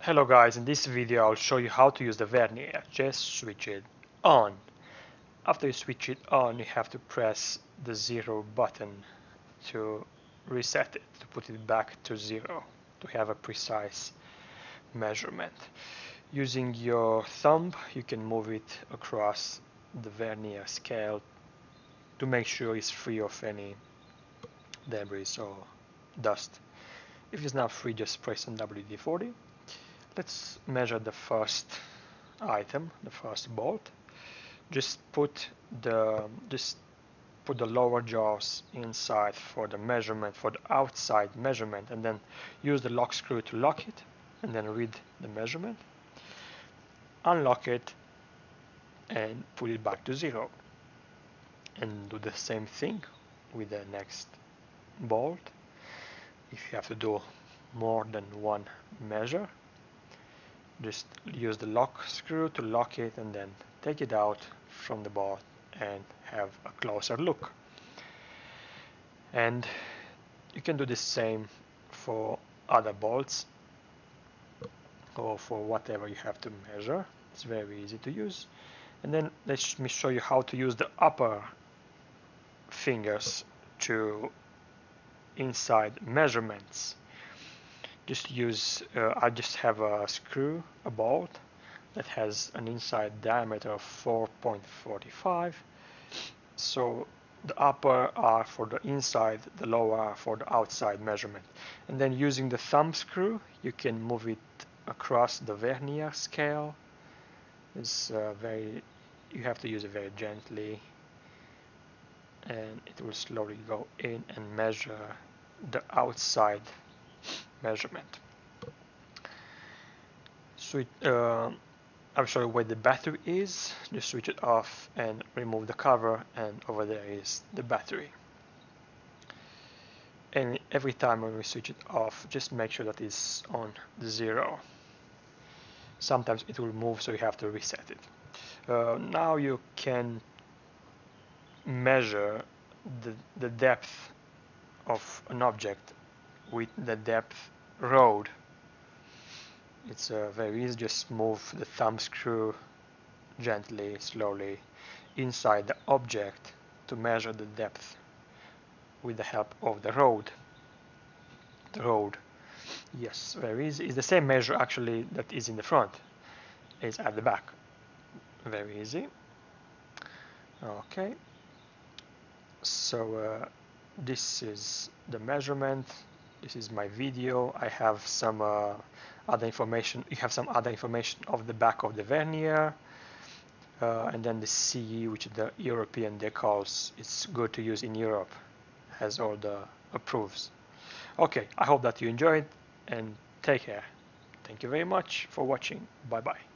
Hello guys, in this video I'll show you how to use the vernier. Just switch it on. After you switch it on, you have to press the 0 button to reset it, to put it back to 0, to have a precise measurement. Using your thumb, you can move it across the vernier scale to make sure it's free of any debris or dust. If it's not free, just press on WD-40. Let's measure the first item, the first bolt. Just put the lower jaws inside for the measurement, for the outside measurement, and then use the lock screw to lock it, and then read the measurement. Unlock it and put it back to 0. And do the same thing with the next bolt. If you have to do more than one measure, just use the lock screw to lock it and then take it out from the bolt and have a closer look. And you can do the same for other bolts or for whatever you have to measure. It's very easy to use. And then let me show you how to use the upper fingers to inside measurements. Just use, I just have a screw, a bolt that has an inside diameter of 4.45. So the upper are for the inside, the lower are for the outside measurement. And then using the thumb screw, you can move it across the vernier scale. It's you have to use it very gently, and it will slowly go in and measure the outside measurement. I'll show you where the battery is. Just switch it off and remove the cover, and over there is the battery. And every time when we switch it off, just make sure that it's on 0. Sometimes it will move, so you have to reset it. Now you can measure the depth of an object with the depth rod. It's very easy. Just move the thumb screw gently, slowly inside the object to measure the depth with the help of the rod. The rod, yes, very easy. It's the same measure actually that is in the front. It's at the back. Very easy. Okay. So this is the measurement. This is my video. I have some other information. You have some other information of the back of the vernier, and then the CE, which is the European decals. It's good to use in Europe. Has all the approves. Okay, I hope that you enjoyed, and take care. Thank you very much for watching. Bye bye.